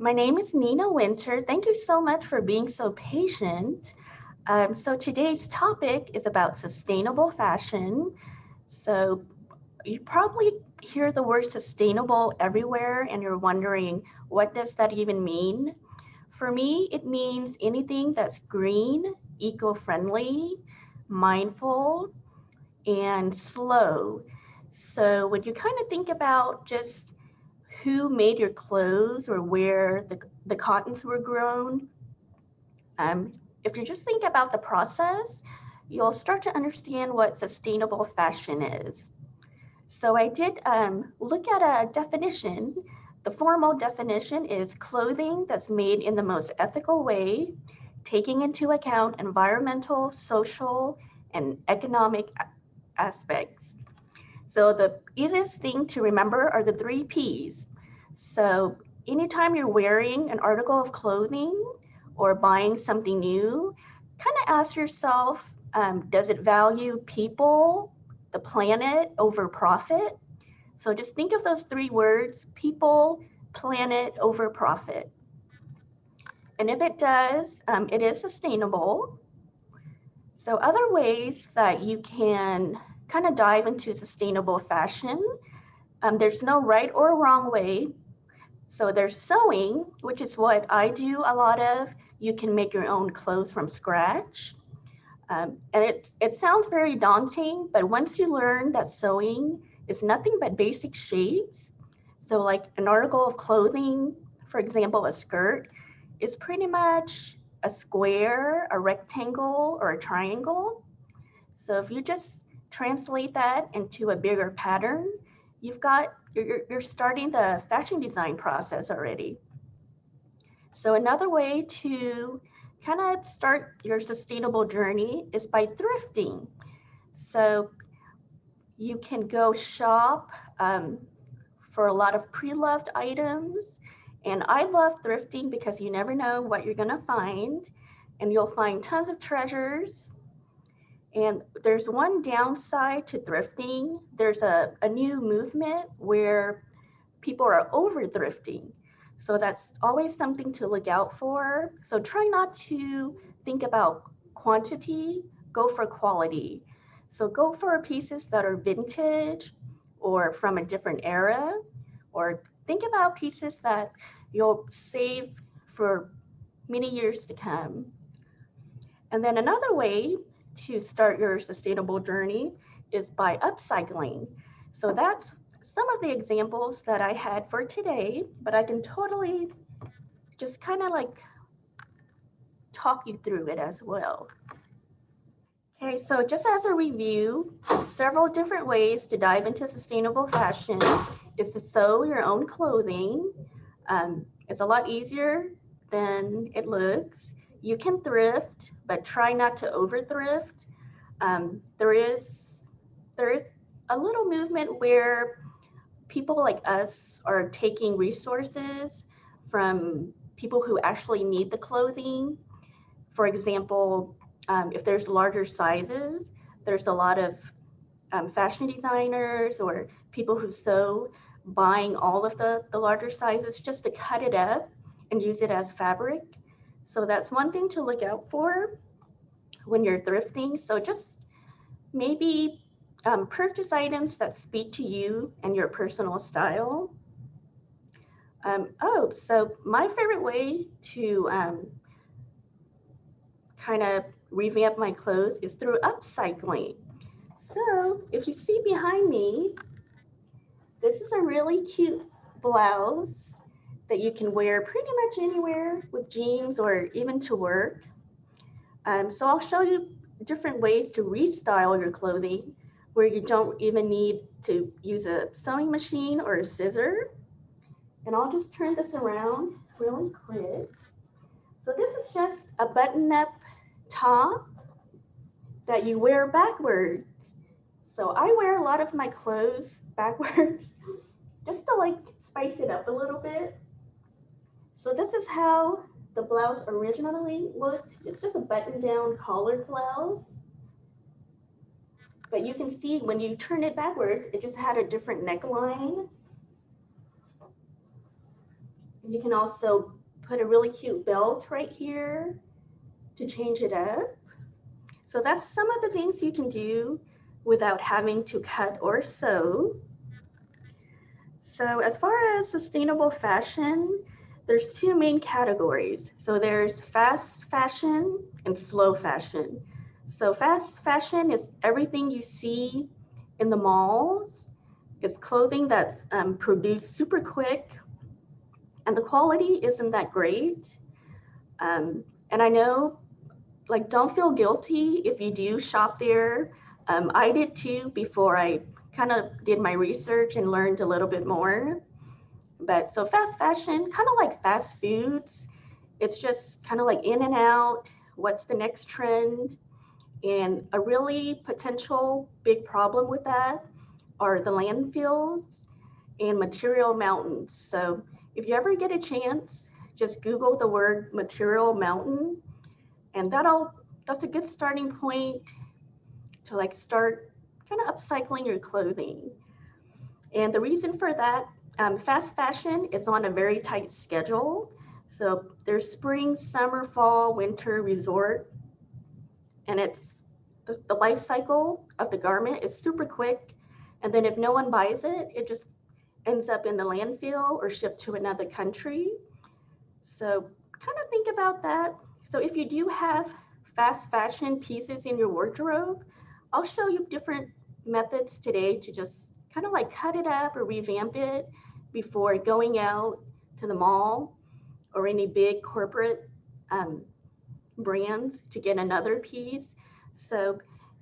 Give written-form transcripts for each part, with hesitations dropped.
My name is Nina Winter. Thank you so much for being so patient. So today's topic is about sustainable fashion. So you probably hear the word sustainable everywhere and you're wondering, what does that even mean? For me, it means anything that's green, eco-friendly, mindful, and slow. So when you kind of think about just who made your clothes or where the cottons were grown, if you just think about the process, you'll start to understand what sustainable fashion is. So I did look at a definition. The formal definition is clothing that's made in the most ethical way, taking into account environmental, social, and economic aspects. So the easiest thing to remember are the 3 Ps. So anytime you're wearing an article of clothing or buying something new, kind of ask yourself, does it value people, the planet over profit? So just think of those 3 words: people, planet over profit. And if it does, it is sustainable. So other ways that you can kind of dive into sustainable fashion, there's no right or wrong way. So there's sewing, which is what I do a lot of. You can make your own clothes from scratch. And it sounds very daunting, but once you learn that sewing is nothing but basic shapes, so like an article of clothing, for example, a skirt, is pretty much a square, a rectangle, or a triangle. So if you just translate that into a bigger pattern, you're starting the fashion design process already. So another way to kind of start your sustainable journey is by thrifting. So you can go shop for a lot of pre-loved items. And I love thrifting because you never know what you're gonna find, and you'll find tons of treasures. And there's one downside to thrifting. There's a new movement where people are over thrifting. So that's always something to look out for. So try not to think about quantity, go for quality. So go for pieces that are vintage or from a different era, or think about pieces that you'll save for many years to come. And then another way to start your sustainable journey is by upcycling. So that's some of the examples that I had for today, but I can totally just kind of like talk you through it as well. Okay, so just as a review, several different ways to dive into sustainable fashion is to sew your own clothing. It's a lot easier than it looks. You can thrift, but try not to over thrift. There is a little movement where people like us are taking resources from people who actually need the clothing. For example, if there's larger sizes, there's a lot of fashion designers or people who sew buying all of the larger sizes just to cut it up and use it as fabric. So that's one thing to look out for when you're thrifting. So just maybe purchase items that speak to you and your personal style. So my favorite way to kind of revamp my clothes is through upcycling. So if you see behind me, this is a really cute blouse that you can wear pretty much anywhere with jeans or even to work. So I'll show you different ways to restyle your clothing where you don't even need to use a sewing machine or a scissor. And I'll just turn this around really quick. So this is just a button-up top that you wear backwards. So I wear a lot of my clothes backwards just to like spice it up a little bit. So this is how the blouse originally looked. It's just a button-down collared blouse. But you can see when you turn it backwards, it just had a different neckline. You can also put a really cute belt right here to change it up. So that's some of the things you can do without having to cut or sew. So as far as sustainable fashion, there's two main categories. So there's fast fashion and slow fashion. So fast fashion is everything you see in the malls. It's clothing that's produced super quick, and the quality isn't that great. And I know, like, don't feel guilty if you do shop there. I did too before I kind of did my research and learned a little bit more. But so fast fashion, kind of like fast foods, it's just kind of like in and out. What's the next trend? And a really potential big problem with that are the landfills and material mountains. So if you ever get a chance, just Google the word material mountain, and that's a good starting point to like start kind of upcycling your clothing. And the reason for that, fast fashion is on a very tight schedule. So there's spring, summer, fall, winter, resort, and it's the life cycle of the garment is super quick. And then if no one buys it, it just ends up in the landfill or shipped to another country. So kind of think about that. So if you do have fast fashion pieces in your wardrobe, I'll show you different methods today to just kind of like cut it up or revamp it before going out to the mall or any big corporate brands to get another piece. So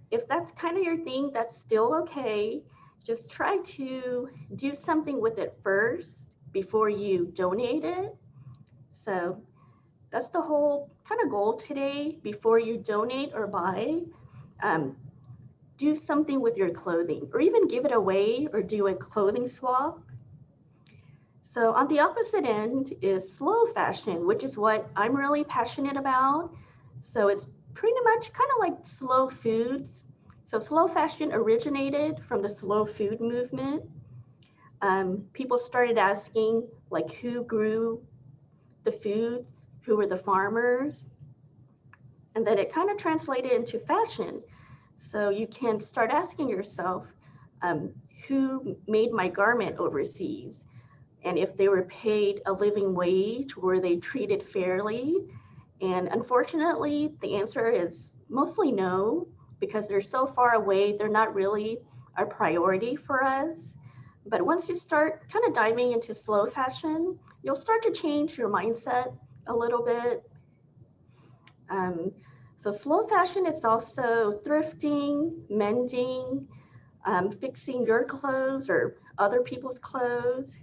if that's kind of your thing, that's still okay. Just try to do something with it first before you donate it. So that's the whole kind of goal today. Before you donate or buy, um, do something with your clothing or even give it away or do a clothing swap. So on the opposite end is slow fashion, which is what I'm really passionate about. So it's pretty much kind of like slow foods. So slow fashion originated from the slow food movement. People started asking like who grew the foods, who were the farmers, and then it kind of translated into fashion. So you can start asking yourself, who made my garment overseas? And if they were paid a living wage, were they treated fairly? And unfortunately, the answer is mostly no, because they're so far away, they're not really a priority for us. But once you start kind of diving into slow fashion, you'll start to change your mindset a little bit. Um, so slow fashion is also thrifting, mending, fixing your clothes or other people's clothes.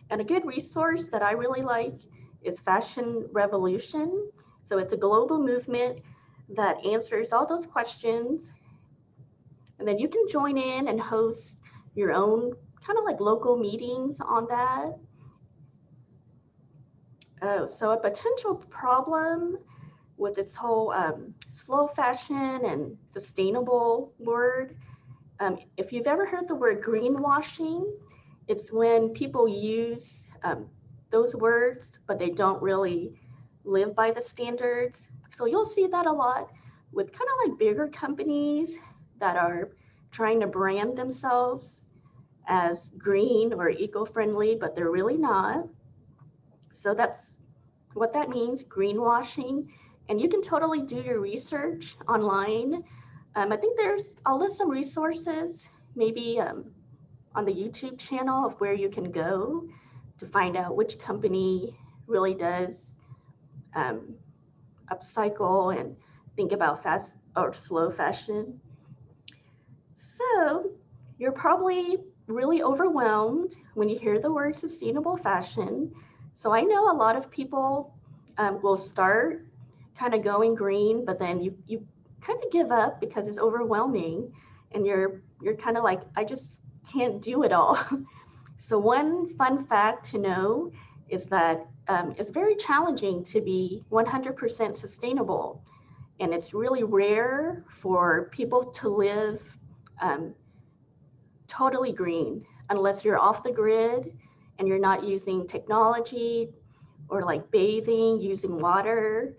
And a good resource that I really like is Fashion Revolution. So it's a global movement that answers all those questions. And then you can join in and host your own kind of like local meetings on that. Oh, so a potential problem with this whole slow fashion and sustainable word. If you've ever heard the word greenwashing, it's when people use those words, but they don't really live by the standards. So you'll see that a lot with kind of like bigger companies that are trying to brand themselves as green or eco-friendly, but they're really not. So that's what that means, greenwashing. And you can totally do your research online. I think I'll list some resources, maybe on the YouTube channel of where you can go to find out which company really does upcycle and think about fast or slow fashion. So you're probably really overwhelmed when you hear the word sustainable fashion. So I know a lot of people will start kind of going green, but then you kind of give up because it's overwhelming, and you're kind of like, I just can't do it all. So one fun fact to know is that it's very challenging to be 100% sustainable, and it's really rare for people to live totally green unless you're off the grid and you're not using technology or like bathing, using water,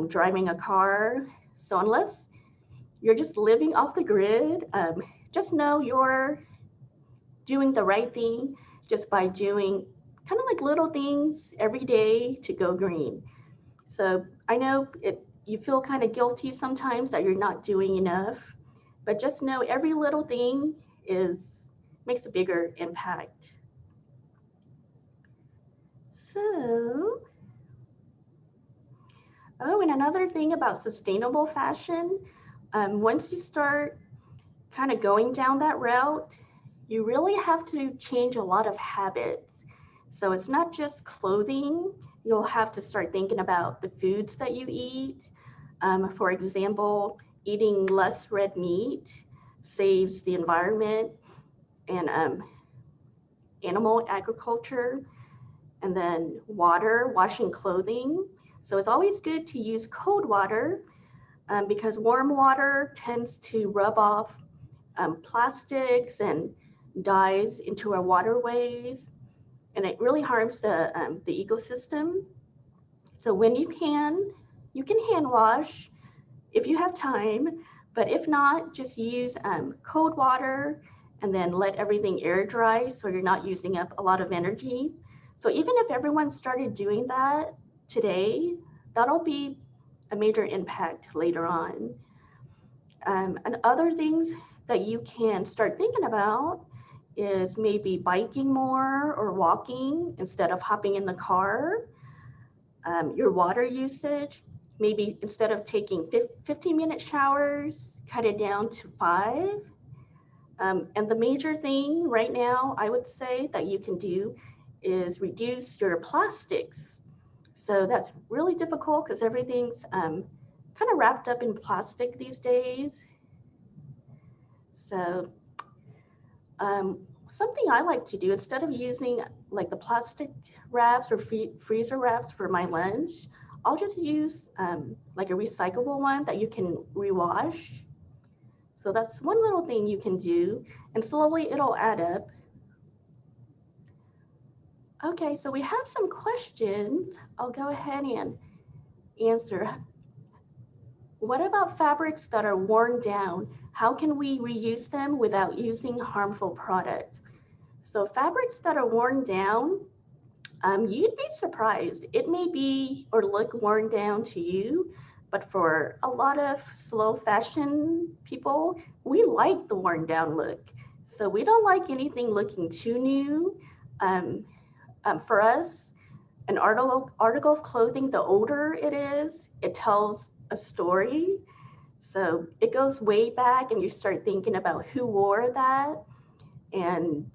driving a car. So unless you're just living off the grid, just know you're doing the right thing just by doing kind of like little things every day to go green. So I know you feel kind of guilty sometimes that you're not doing enough, but just know every little thing makes a bigger impact. So, oh, and another thing about sustainable fashion, once you start kind of going down that route, you really have to change a lot of habits. So it's not just clothing. You'll have to start thinking about the foods that you eat. For example, eating less red meat saves the environment and animal agriculture. And then water, washing clothing. So it's always good to use cold water because warm water tends to rub off plastics and dyes into our waterways, and it really harms the ecosystem. So when you can hand wash if you have time, but if not, just use cold water and then let everything air dry so you're not using up a lot of energy. So even if everyone started doing that today, that'll be a major impact later on. And other things that you can start thinking about is maybe biking more or walking instead of hopping in the car. Your water usage, maybe instead of taking 15-minute showers, cut it down to 5. And the major thing right now, I would say that you can do is reduce your plastics. So that's really difficult because everything's kind of wrapped up in plastic these days. So something I like to do, instead of using like the plastic wraps or freezer wraps for my lunch, I'll just use like a recyclable one that you can rewash. So that's one little thing you can do, and slowly it'll add up. Okay, so we have some questions. I'll go ahead and answer. What about fabrics that are worn down? How can we reuse them without using harmful products? So fabrics that are worn down, you'd be surprised. It may be or look worn down to you, but for a lot of slow fashion people, we like the worn down look. So we don't like anything looking too new. For us, an article of clothing, the older it is, it tells a story. So it goes way back and you start thinking about who wore that. And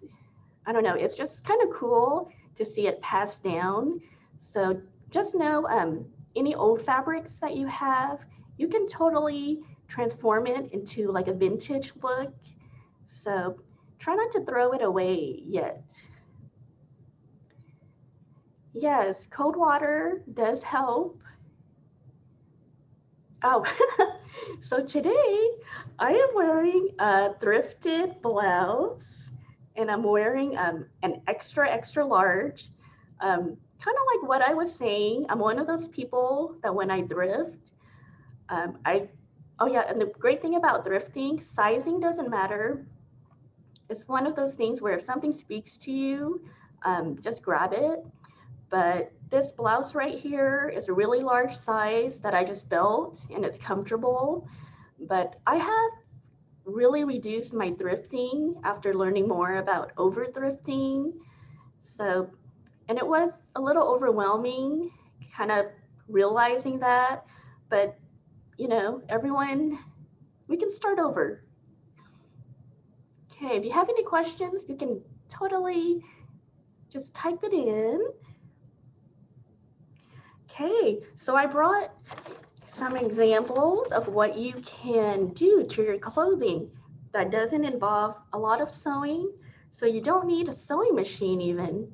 I don't know, it's just kind of cool to see it passed down. So just know any old fabrics that you have, you can totally transform it into like a vintage look. So try not to throw it away yet. Yes, cold water does help. Oh, so today I am wearing a thrifted blouse and I'm wearing an extra large. Kind of like what I was saying, I'm one of those people that when I thrift, oh yeah, and the great thing about thrifting, sizing doesn't matter. It's one of those things where if something speaks to you, just grab it. But this blouse right here is a really large size that I just built and it's comfortable. But I have really reduced my thrifting after learning more about over thrifting. So, and it was a little overwhelming kind of realizing that, but you know, everyone, we can start over. Okay, if you have any questions, you can totally just type it in. Okay, so I brought some examples of what you can do to your clothing that doesn't involve a lot of sewing. So you don't need a sewing machine even.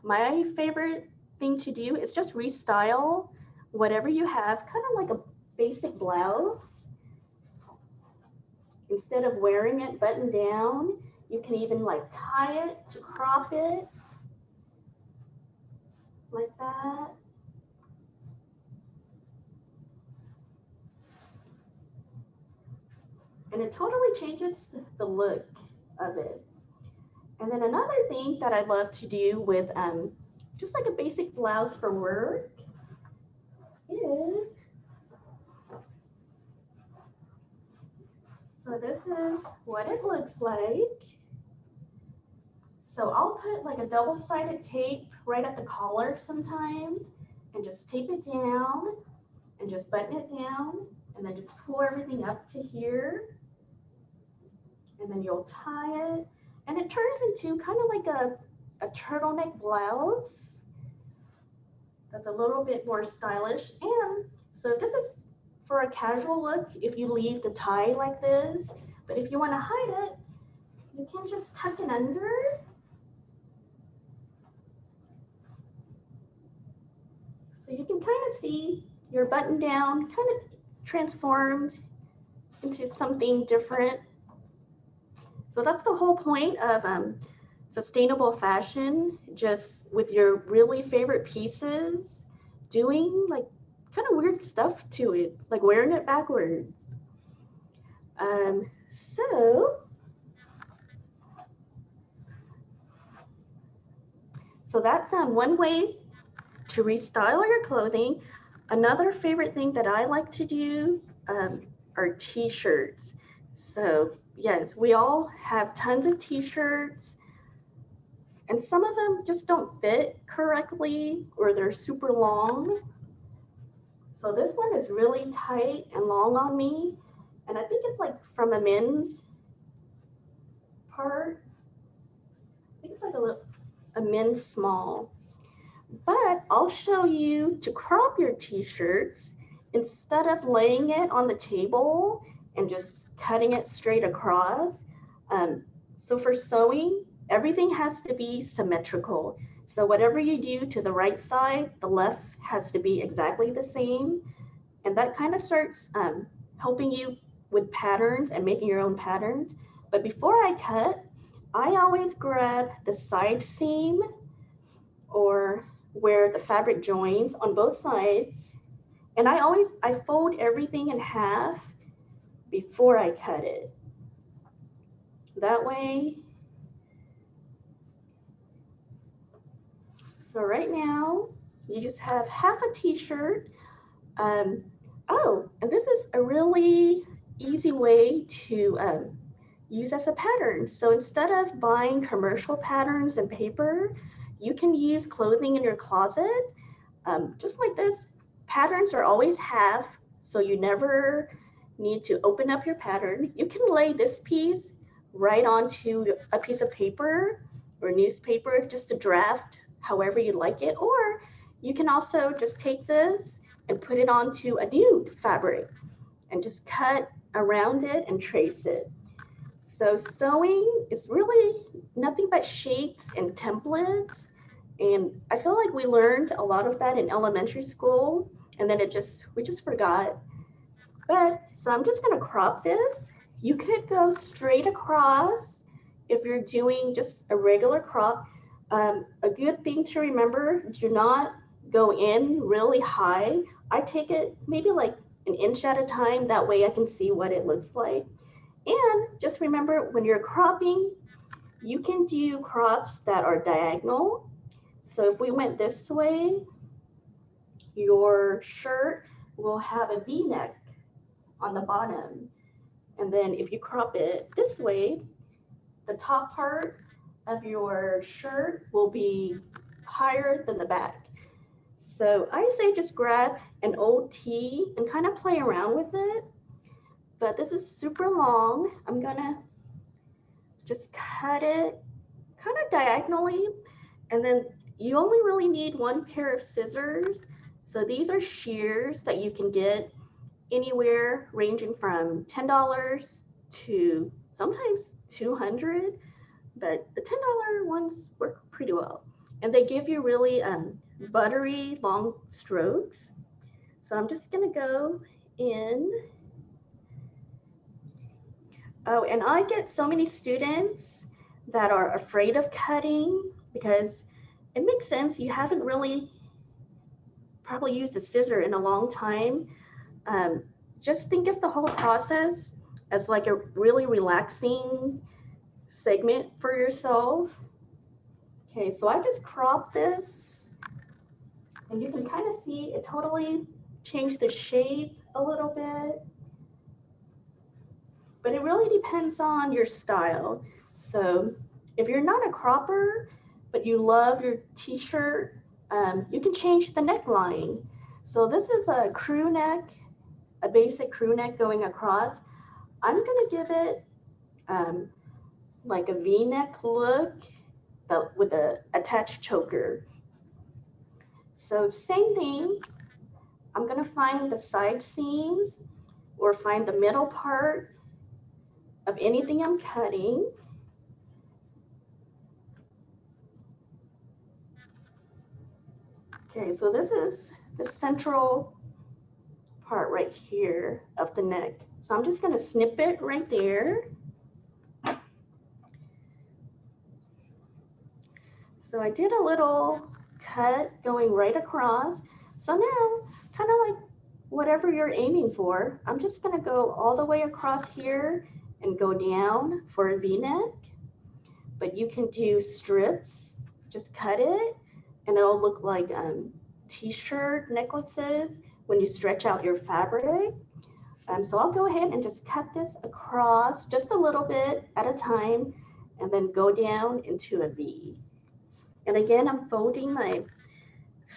My favorite thing to do is just restyle whatever you have, kind of like a basic blouse. Instead of wearing it buttoned down, you can even like tie it to crop it. like that. And it totally changes the look of it. And then another thing that I love to do with just like a basic blouse for work is, so this is what it looks like. So I'll put like a double-sided tape right at the collar sometimes and just tape it down and just button it down and then just pull everything up to here. And then you'll tie it and it turns into kind of like a turtleneck blouse that's a little bit more stylish. And so this is for a casual look if you leave the tie like this, but if you want to hide it, you can just tuck it under. So you can kind of see your button down kind of transformed into something different. So that's the whole point of sustainable fashion, just with your really favorite pieces, doing like kind of weird stuff to it, like wearing it backwards. So that's one way to restyle your clothing. Another favorite thing that I like to do are t-shirts. So yes, we all have tons of t-shirts and some of them just don't fit correctly or they're super long. So this one is really tight and long on me. And I think it's like from a men's part. I think it's like a men's small. But I'll show you to crop your t-shirts instead of laying it on the table and just cutting it straight across. So for sewing, everything has to be symmetrical. So whatever you do to the right side, the left has to be exactly the same. And that kind of starts helping you with patterns and making your own patterns. But before I cut, I always grab the side seam or where the fabric joins on both sides. And I fold everything in half before I cut it. That way. So right now, you just have half a t-shirt. Oh, and this is a really easy way to use as a pattern. So instead of buying commercial patterns and paper, you can use clothing in your closet. Just like this, patterns are always half, so you never need to open up your pattern. You can lay this piece right onto a piece of paper or newspaper, just a draft, however you like it. Or you can also just take this and put it onto a new fabric and just cut around it and trace it. So sewing is really nothing but shapes and templates. And I feel like we learned a lot of that in elementary school, and then we just forgot. But so I'm just gonna crop this. You could go straight across if you're doing just a regular crop. A good thing to remember, do not go in really high. I take it maybe like an inch at a time. That way I can see what it looks like. And just remember when you're cropping, you can do crops that are diagonal. So if we went this way, your shirt will have a V-neck on the bottom. And then if you crop it this way, the top part of your shirt will be higher than the back. So I say just grab an old tee and kind of play around with it. But this is super long. I'm gonna just cut it kind of diagonally. And then you only really need one pair of scissors. So these are shears that you can get anywhere ranging from $10 to sometimes $200, but the $10 ones work pretty well. And they give you really buttery long strokes. So I'm just gonna go in. Oh, and I get so many students that are afraid of cutting because it makes sense. You haven't really probably used a scissor in a long time, just think of the whole process as like a really relaxing segment for yourself. Okay, so I just cropped this, and you can kind of see it totally changed the shape a little bit, but it really depends on your style. So if you're not a cropper, but you love your t-shirt, you can change the neckline. So this is a crew neck, a basic crew neck going across. I'm gonna give it like a V-neck look with a attached choker. So same thing, I'm gonna find the side seams or find the middle part of anything I'm cutting. Okay, so this is the central part right here of the neck. So I'm just gonna snip it right there. So I did a little cut going right across. So now, kind of like whatever you're aiming for, I'm just gonna go all the way across here and go down for a V-neck. But you can do strips, just cut it, and it'll look like t-shirt necklaces when you stretch out your fabric. So I'll go ahead and just cut this across just a little bit at a time, and then go down into a V. And again, I'm folding my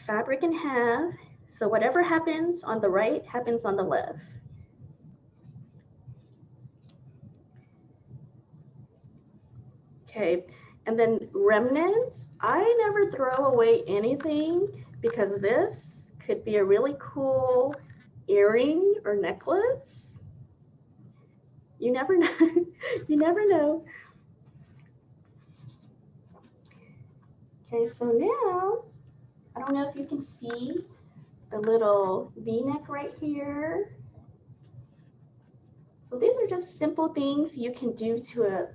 fabric in half, so whatever happens on the right happens on the left. Okay, and then remnants, I never throw away anything because this could be a really cool earring or necklace. You never know. You never know. Okay, so now, I don't know if you can see the little V-neck right here. So these are just simple things you can do to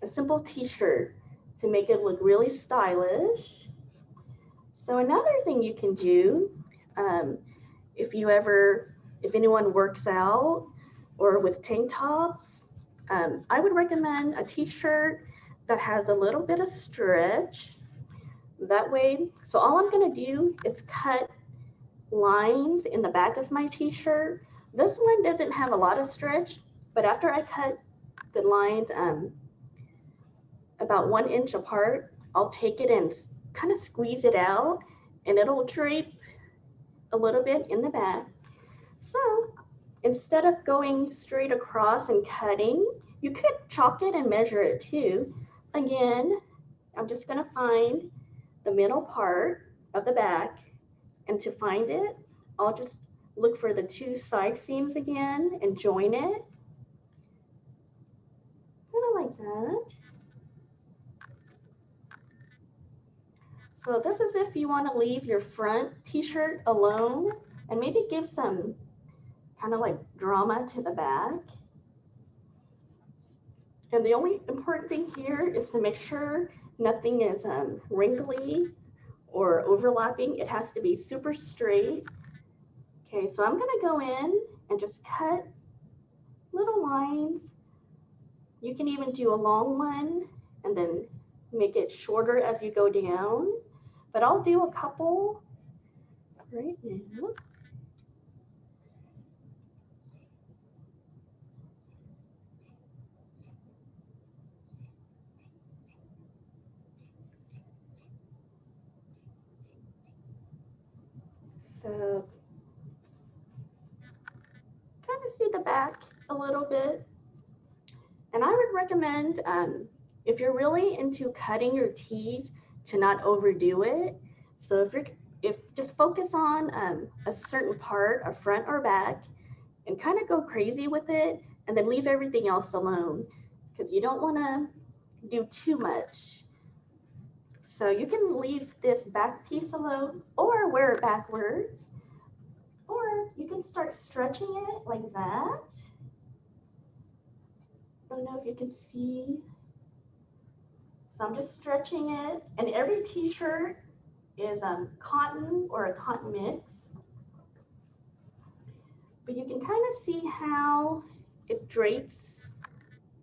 a simple t-shirt to make it look really stylish. So another thing you can do, if anyone works out or with tank tops, I would recommend a t-shirt that has a little bit of stretch. That way, so all I'm gonna do is cut lines in the back of my t-shirt. This one doesn't have a lot of stretch, but after I cut the lines about 1 inch apart, I'll take it and kind of squeeze it out, and it'll drape a little bit in the back. So instead of going straight across and cutting, you could chalk it and measure it too. Again, I'm just gonna find the middle part of the back, and to find it, I'll just look for the 2 side seams again and join it. Kind of like that. So this is if you want to leave your front t-shirt alone and maybe give some kind of like drama to the back. And the only important thing here is to make sure nothing is wrinkly or overlapping. It has to be super straight. Okay, so I'm gonna go in and just cut little lines. You can even do a long one and then make it shorter as you go down. But I'll do a couple right now. So kind of see the back a little bit. And I would recommend, if you're really into cutting your tees, to not overdo it. So if just focus on a certain part, a front or back, and kind of go crazy with it, and then leave everything else alone, because you don't want to do too much. So you can leave this back piece alone or wear it backwards, or you can start stretching it like that. I don't know if you can see. So I'm just stretching it, and every t-shirt is cotton or a cotton mix. but you can kind of see how it drapes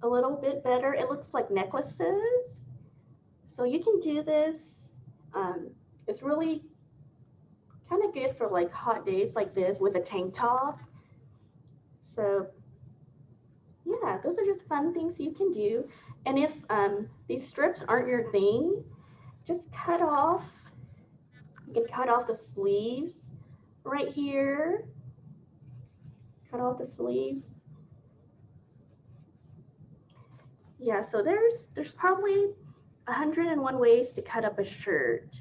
a little bit better. It looks like necklaces. So you can do this. It's really kind of good for like hot days like this with a tank top. So yeah, those are just fun things you can do. And if these strips aren't your thing, just cut off. You can cut off the sleeves right here. Cut off the sleeves. Yeah, so there's probably 101 ways to cut up a shirt.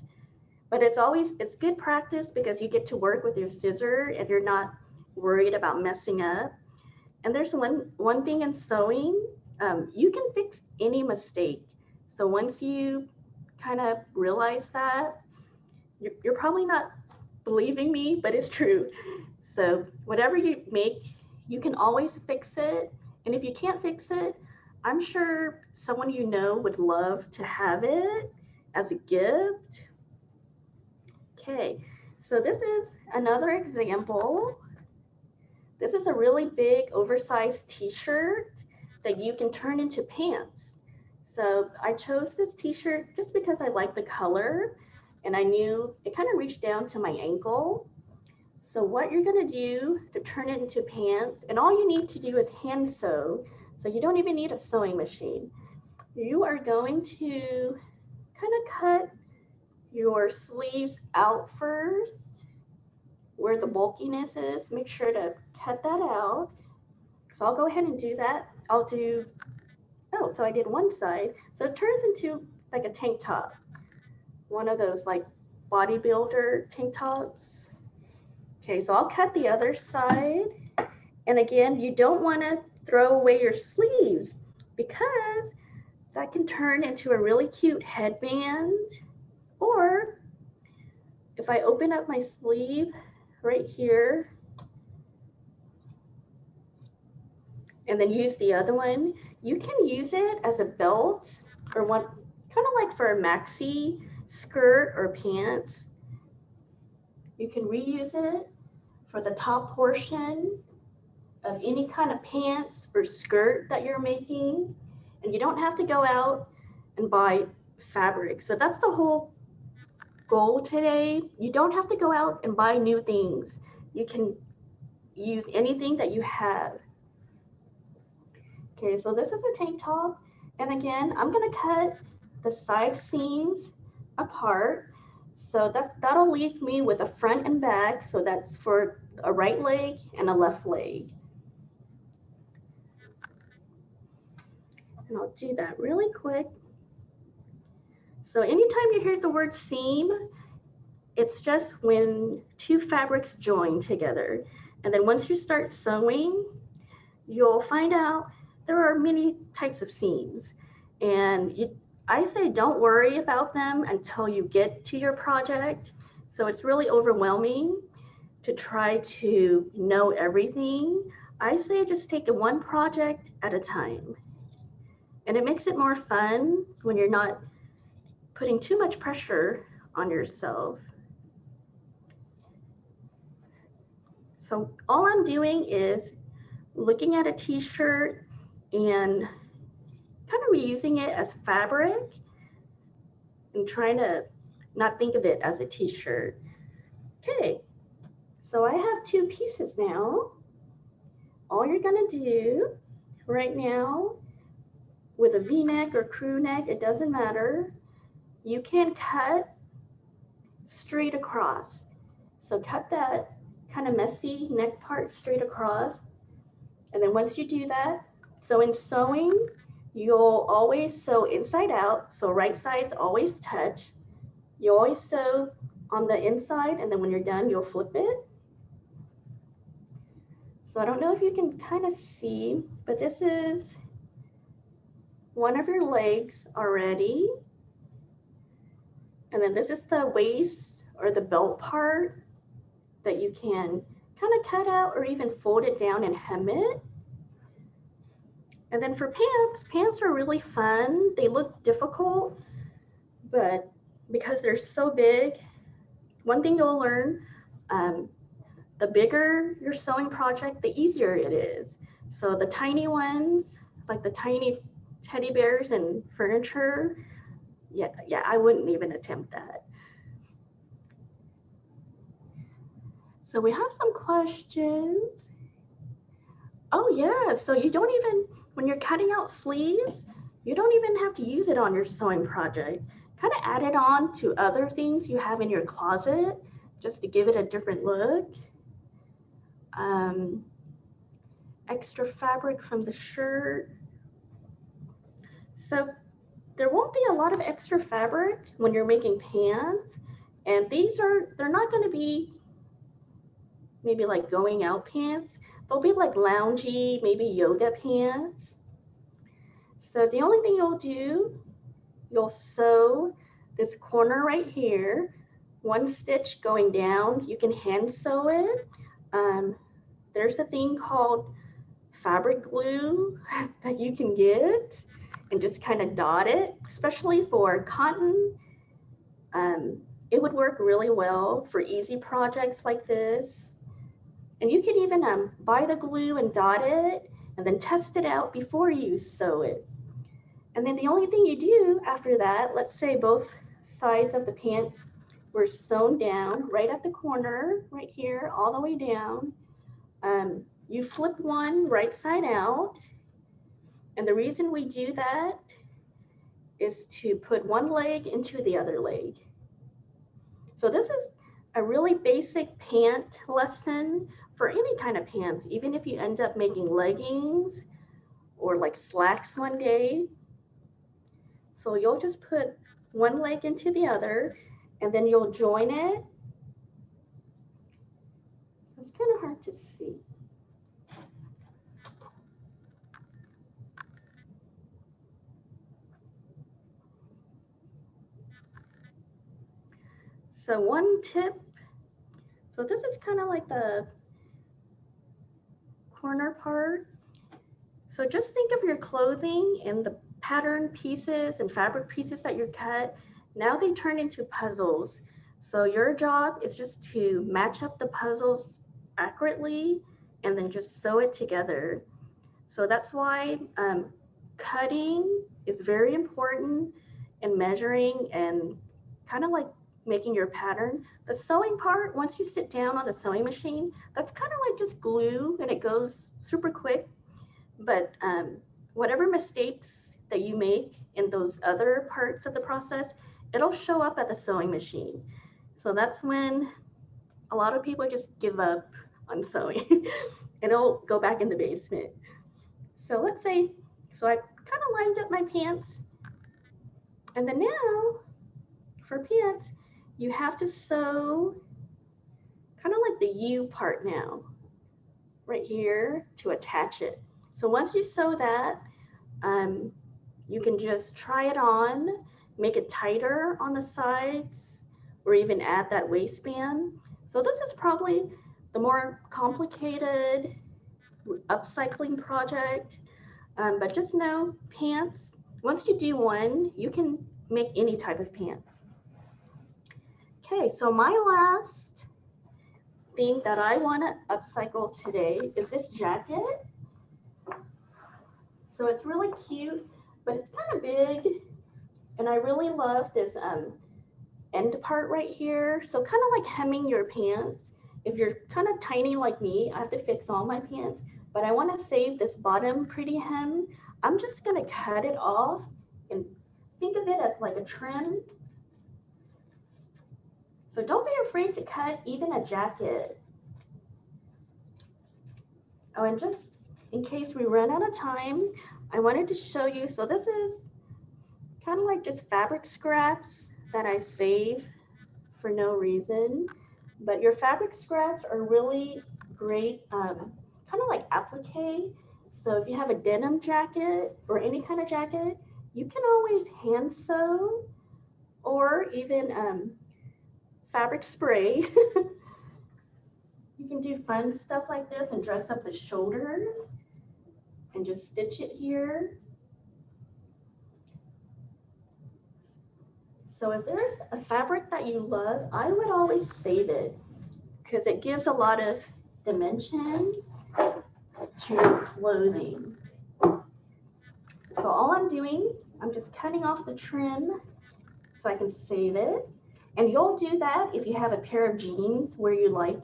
But it's good practice because you get to work with your scissor and you're not worried about messing up. And there's one thing in sewing, you can fix any mistake. So once you kind of realize that, you're probably not believing me, but it's true. So whatever you make, you can always fix it. And if you can't fix it, I'm sure someone you know would love to have it as a gift. Okay, so this is another example. This is a really big oversized t-shirt that you can turn into pants. So I chose this t-shirt just because I like the color and I knew it kind of reached down to my ankle. So what you're gonna do to turn it into pants, and all you need to do is hand sew, so you don't even need a sewing machine. You are going to kind of cut your sleeves out first, where the bulkiness is. Make sure to cut that out. So I'll go ahead and do that. So I did one side. So it turns into like a tank top. One of those like bodybuilder tank tops. Okay, so I'll cut the other side. And again, you don't want to throw away your sleeves because that can turn into a really cute headband. Or if I open up my sleeve right here and then use the other one, you can use it as a belt or one kind of like for a maxi skirt or pants. You can reuse it for the top portion of any kind of pants or skirt that you're making. And you don't have to go out and buy fabric. So that's the whole goal today. You don't have to go out and buy new things. You can use anything that you have. Okay, so this is a tank top. And again, I'm gonna cut the side seams apart. So that'll leave me with a front and back. So that's for a right leg and a left leg. And I'll do that really quick. So anytime you hear the word seam, it's just when two fabrics join together. And then once you start sewing, you'll find out there are many types of seams. And I say don't worry about them until you get to your project. So it's really overwhelming to try to know everything. I say just take it one project at a time. And it makes it more fun when you're not putting too much pressure on yourself. So all I'm doing is looking at a t-shirt and kind of reusing it as fabric and trying to not think of it as a t-shirt. Okay, so I have two pieces now. All you're gonna do right now with a V-neck or crew neck, it doesn't matter. You can cut straight across. So cut that kind of messy neck part straight across. And then once you do that, so in sewing, you'll always sew inside out. So right sides always touch. You always sew on the inside, and then when you're done, you'll flip it. So I don't know if you can kind of see, but this is one of your legs already. And then this is the waist or the belt part that you can kind of cut out or even fold it down and hem it. And then for pants are really fun. They look difficult, but because they're so big, one thing you'll learn, the bigger your sewing project, the easier it is. So the tiny ones, like the tiny teddy bears and furniture, yeah, I wouldn't even attempt that. So we have some questions. Oh yeah, so you don't even, when you're cutting out sleeves, you don't even have to use it on your sewing project. Kind of add it on to other things you have in your closet just to give it a different look. Extra fabric from the shirt. So there won't be a lot of extra fabric when you're making pants. And they're not going to be maybe like going out pants. They'll be like loungy, maybe yoga pants. So the only thing you'll do, you'll sew this corner right here, one stitch going down. You can hand sew it. There's a thing called fabric glue that you can get and just kind of dot it, especially for cotton. It would work really well for easy projects like this. And you can even buy the glue and dot it and then test it out before you sew it. And then the only thing you do after that, let's say both sides of the pants were sewn down right at the corner, right here, all the way down. You flip one right side out. And the reason we do that is to put one leg into the other leg. So this is a really basic pant lesson for any kind of pants, even if you end up making leggings or like slacks one day. So you'll just put one leg into the other and then you'll join it. It's kind of hard to see. So one tip, so this is kind of like the corner part. So just think of your clothing and the pattern pieces and fabric pieces that you cut. Now they turn into puzzles. So your job is just to match up the puzzles accurately and then just sew it together. So that's why cutting is very important and measuring and kind of like making your pattern. The sewing part, once you sit down on the sewing machine, that's kind of like just glue and it goes super quick. But whatever mistakes that you make in those other parts of the process, it'll show up at the sewing machine. So that's when a lot of people just give up on sewing and it'll go back in the basement. So let's say, so I kind of lined up my pants. And then now for pants, you have to sew kind of like the U part now, right here to attach it. So once you sew that, you can just try it on, make it tighter on the sides, or even add that waistband. So this is probably the more complicated upcycling project, but just know pants, once you do one, you can make any type of pants. Okay, so my last thing that I want to upcycle today is this jacket. So it's really cute, but it's kind of big, and I really love this end part right here. So kind of like hemming your pants. If you're kind of tiny like me, I have to fix all my pants, but I want to save this bottom pretty hem. I'm just going to cut it off and think of it as like a trim. So don't be afraid to cut even a jacket. Oh, and just in case we run out of time, I wanted to show you, so this is kind of like just fabric scraps that I save for no reason, but your fabric scraps are really great, kind of like applique. So if you have a denim jacket or any kind of jacket, you can always hand sew or even fabric spray. You can do fun stuff like this and dress up the shoulders and just stitch it here. So if there's a fabric that you love, I would always save it, because it gives a lot of dimension to your clothing. So all I'm doing, I'm just cutting off the trim so I can save it. And you'll do that if you have a pair of jeans where you like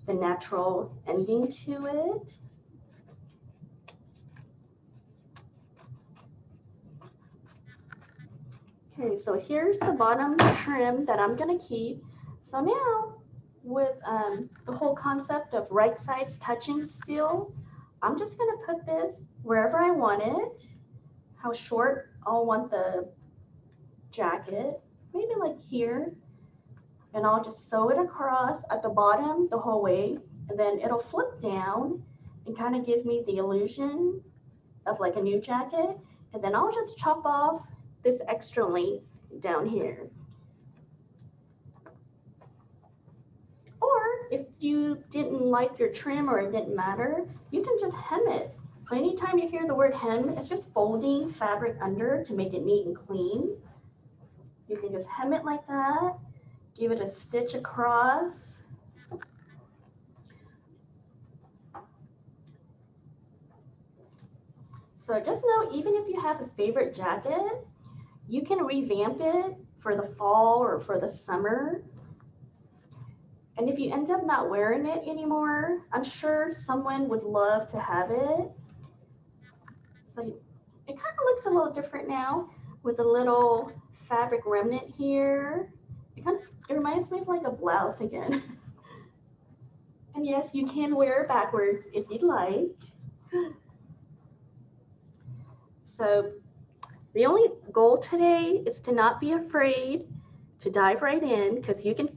the natural ending to it. Okay, so here's the bottom trim that I'm gonna keep. So now with the whole concept of right sides touching still, I'm just gonna put this wherever I want it, how short I'll want the jacket, maybe like here, and I'll just sew it across at the bottom the whole way, and then it'll flip down and kind of give me the illusion of like a new jacket, and then I'll just chop off this extra length down here. Or if you didn't like your trim or it didn't matter, you can just hem it. So anytime you hear the word hem, it's just folding fabric under to make it neat and clean. You can just hem it like that, give it a stitch across. So just know, even if you have a favorite jacket, you can revamp it for the fall or for the summer. And if you end up not wearing it anymore, I'm sure someone would love to have it. So it kind of looks a little different now with a little fabric remnant here. It reminds me of like a blouse again. And yes, you can wear it backwards if you'd like. So the only goal today is to not be afraid to dive right in, because you can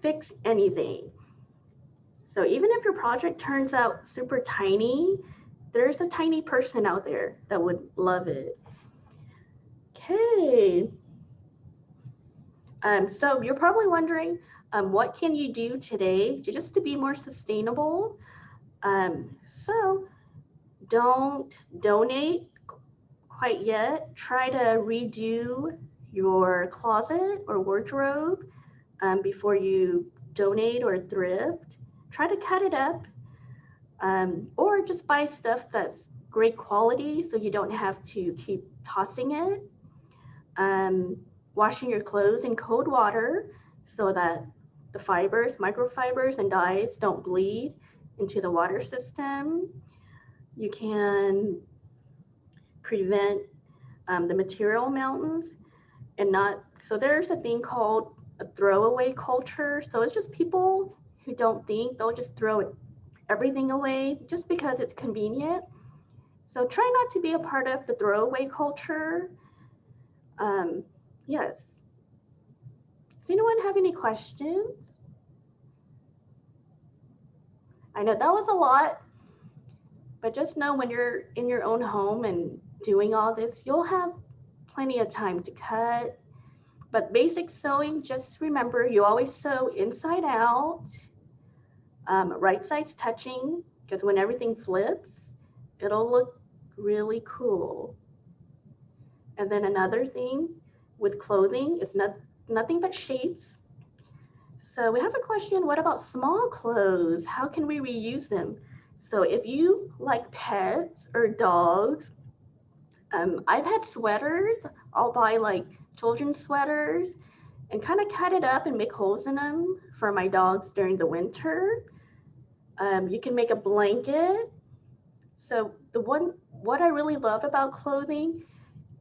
fix anything. So even if your project turns out super tiny, there's a tiny person out there that would love it. Okay. So you're probably wondering, what can you do today just to be more sustainable? So don't donate quite yet. Try to redo your closet or wardrobe before you donate or thrift. Try to cut it up, or just buy stuff that's great quality so you don't have to keep tossing it. Washing your clothes in cold water so that the fibers, microfibers and dyes don't bleed into the water system. You can prevent the material mountains and not, so there's a thing called a throwaway culture. So it's just people who don't think, they'll just throw everything away just because it's convenient. So try not to be a part of the throwaway culture. Yes. Does anyone have any questions? I know that was a lot, but just know when you're in your own home and doing all this, you'll have plenty of time to cut. But basic sewing, just remember, you always sew inside out, right sides touching, because when everything flips, it'll look really cool. And then another thing with clothing is nothing but shapes. So we have a question, what about small clothes? How can we reuse them? So if you like pets or dogs, I've had sweaters. I'll buy like children's sweaters and kind of cut it up and make holes in them for my dogs during the winter. You can make a blanket. So what I really love about clothing,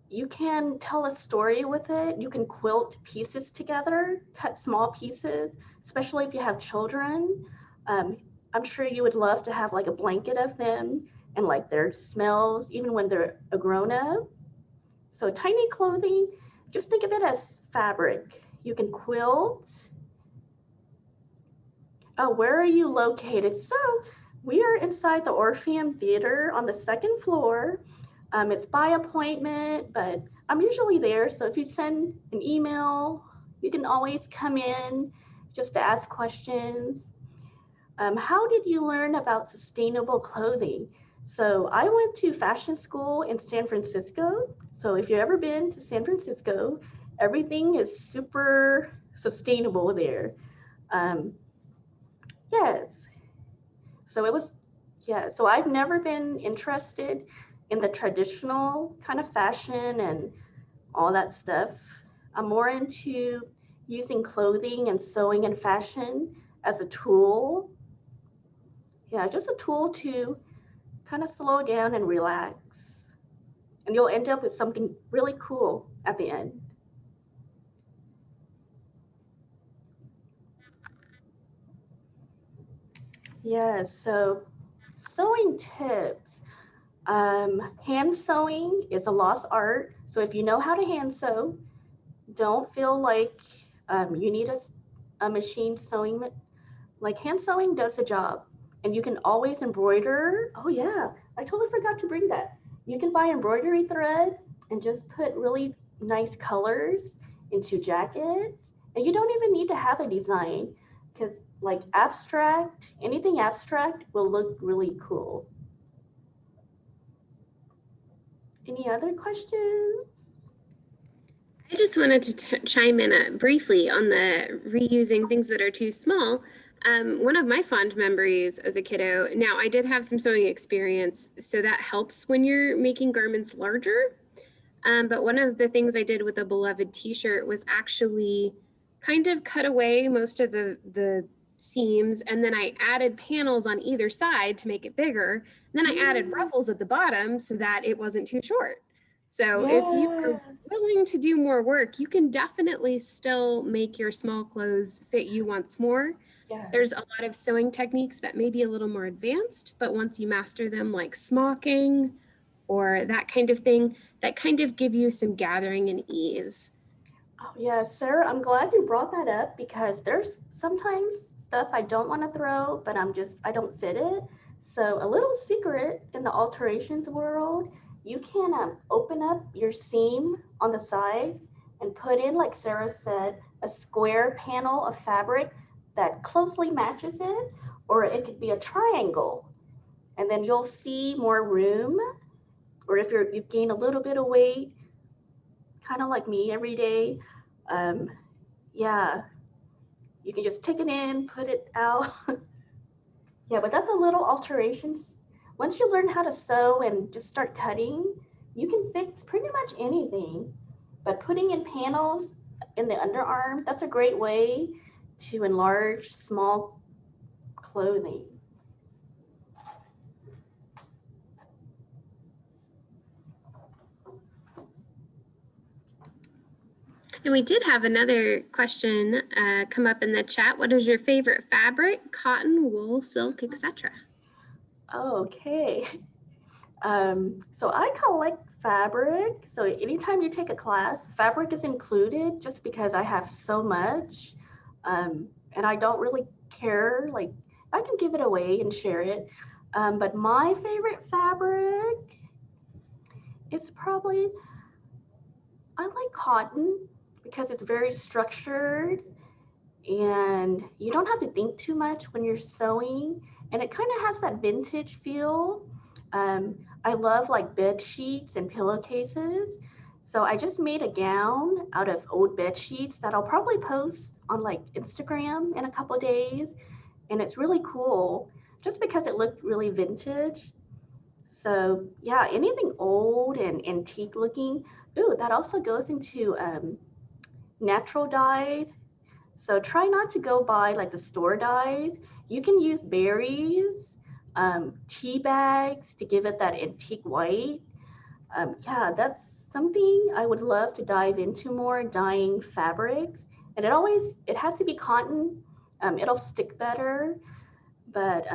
you can tell a story with it. You can quilt pieces together, cut small pieces, especially if you have children. I'm sure you would love to have like a blanket of them and like their smells, even when they're a grown-up. So tiny clothing, just think of it as fabric. You can quilt. Oh, where are you located? So we are inside the Orpheum Theater on the second floor. It's by appointment, but I'm usually there. So if you send an email, you can always come in just to ask questions. How did you learn about sustainable clothing? So I went to fashion school in San Francisco. So if you've ever been to San Francisco, everything is super sustainable there. Yes. So it was, yeah. So I've never been interested in the traditional kind of fashion and all that stuff. I'm more into using clothing and sewing and fashion as a tool. Yeah, just a tool to kind of slow down and relax. And you'll end up with something really cool at the end. Yeah, so sewing tips. Hand sewing is a lost art. So if you know how to hand sew, don't feel like you need a machine sewing. Like hand sewing does the job, and you can always embroider. Oh yeah, I totally forgot to bring that. You can buy embroidery thread and just put really nice colors into jackets, and you don't even need to have a design because like abstract, anything abstract will look really cool. Any other questions? I just wanted to chime in briefly on the reusing things that are too small. One of my fond memories as a kiddo, now I did have some sewing experience, so that helps when you're making garments larger. But one of the things I did with a beloved t-shirt was actually kind of cut away most of the seams, and then I added panels on either side to make it bigger. And then I added ruffles at the bottom so that it wasn't too short. So if you are Yes, willing to do more work, you can definitely still make your small clothes fit you once more. yes. There's a lot of sewing techniques that may be a little more advanced, but once you master them, like smocking or that kind of thing, that kind of give you some gathering and ease. Oh, yeah, Sarah, I'm glad you brought that up because there's sometimes stuff I don't want to throw, but I don't fit it. So, a little secret in the alterations world, you can open up your seam on the sides and put in, like Sarah said, a square panel of fabric that closely matches it, or it could be a triangle. And then you'll see more room, or if you've gained a little bit of weight, kind of like me every day, um, yeah, you can just take it in, put it out. Yeah, but that's a little alterations. Once you learn how to sew and just start cutting, you can fix pretty much anything. But putting in panels in the underarm, that's a great way to enlarge small clothing. And we did have another question come up in the chat. What is your favorite fabric? Cotton, wool, silk, etc. Okay. So I collect fabric. So anytime you take a class, fabric is included just because I have so much. And I don't really care. Like I can give it away and share it. But my favorite fabric is probably, I like cotton because it's very structured and you don't have to think too much when you're sewing, and it kind of has that vintage feel. I love like bed sheets and pillowcases, so I just made a gown out of old bed sheets that I'll probably post on like Instagram in a couple of days, and it's really cool just because it looked really vintage. So yeah, anything old and antique looking. Ooh, that also goes into natural dyes, so try not to go buy like the store dyes. You can use berries, tea bags to give it that antique white. Yeah, that's something I would love to dive into more, dyeing fabrics. And it has to be cotton. It'll stick better, but,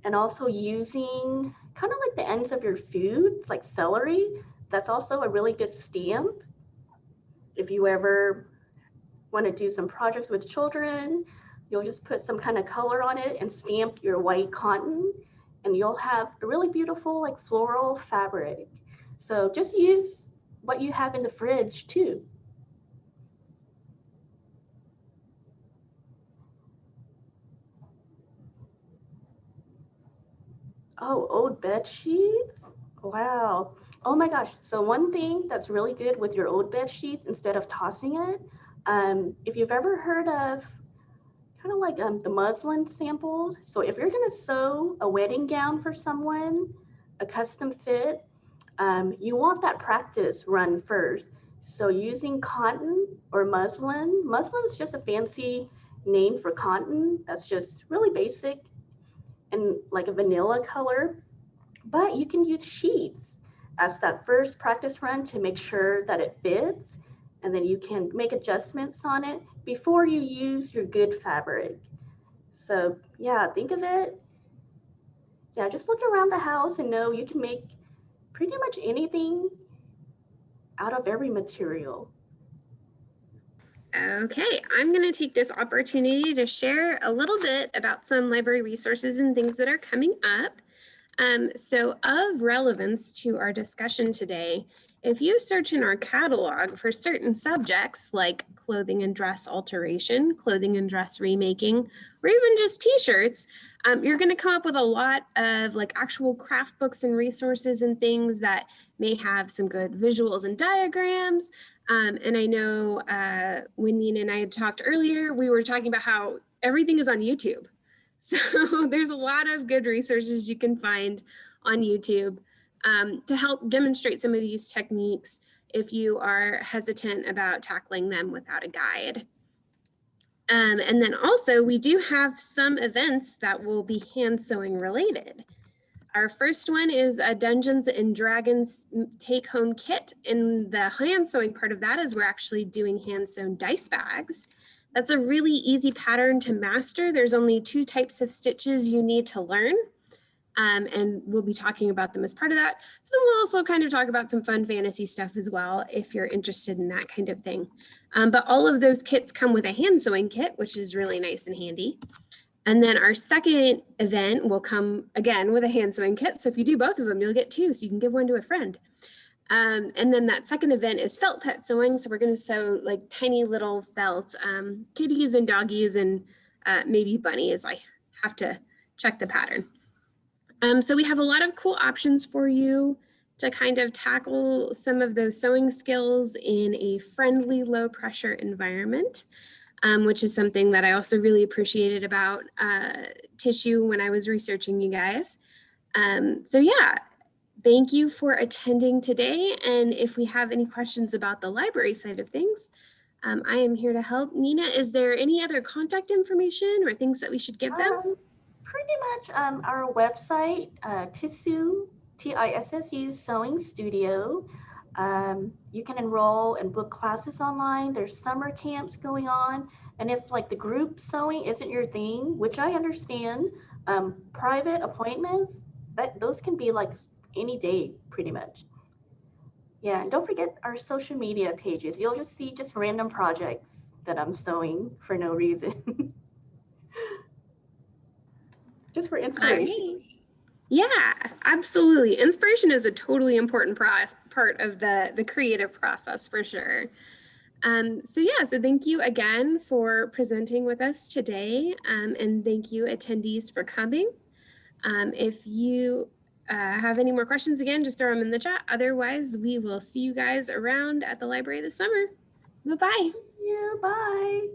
and also using kind of like the ends of your food, like celery. That's also a really good stamp if you ever want to do some projects with children, you'll just put some kind of color on it and stamp your white cotton, and you'll have a really beautiful like floral fabric. So just use what you have in the fridge too. Oh, old bed sheets. Wow. Oh my gosh. So one thing that's really good with your old bed sheets, instead of tossing it, if you've ever heard of, kind of like the muslin samples. So if you're gonna sew a wedding gown for someone, a custom fit, you want that practice run first. So using cotton or muslin is just a fancy name for cotton. That's just really basic and like a vanilla color, but you can use sheets as that first practice run to make sure that it fits. And then you can make adjustments on it before you use your good fabric. So yeah, think of it. Yeah, just look around the house and know you can make pretty much anything out of every material. Okay, I'm going to take this opportunity to share a little bit about some library resources and things that are coming up. So of relevance to our discussion today, if you search in our catalog for certain subjects like clothing and dress alteration, clothing and dress remaking, or even just t-shirts, you're going to come up with a lot of like actual craft books and resources and things that may have some good visuals and diagrams. And I know when Nina and I had talked earlier, we were talking about how everything is on YouTube. So there's a lot of good resources you can find on YouTube to help demonstrate some of these techniques if you are hesitant about tackling them without a guide. And then also we do have some events that will be hand sewing related. Our first one is a Dungeons and Dragons take-home kit. And the hand sewing part of that is we're actually doing hand sewn dice bags. That's a really easy pattern to master. There's only 2 types of stitches you need to learn. And we'll be talking about them as part of that. So then we'll also kind of talk about some fun fantasy stuff as well, if you're interested in that kind of thing. But all of those kits come with a hand sewing kit, which is really nice and handy. And then our second event will come again with a hand sewing kit. So if you do both of them, you'll get 2, so you can give one to a friend. And then that second event is felt pet sewing. So we're going to sew like tiny little felt kitties and doggies and maybe bunnies. I have to check the pattern. So we have a lot of cool options for you to kind of tackle some of those sewing skills in a friendly, low pressure environment. Which is something that I also really appreciated about TISSU when I was researching you guys. So yeah, thank you for attending today. And if we have any questions about the library side of things, I am here to help. Nina, is there any other contact information or things that we should give them? Pretty much our website, TISSU, TISSU Sewing Studio. You can enroll and book classes online. There's summer camps going on. And if like the group sewing isn't your thing, which I understand, private appointments, those can be like any day pretty much. Yeah, and don't forget our social media pages. You'll just see just random projects that I'm sewing for no reason. Just for inspiration. Yeah, absolutely. Inspiration is a totally important part of the creative process for sure. So yeah, so thank you again for presenting with us today, and thank you attendees for coming. If you have any more questions, again, just throw them in the chat. Otherwise, we will see you guys around at the library this summer. Bye-bye. Yeah, bye.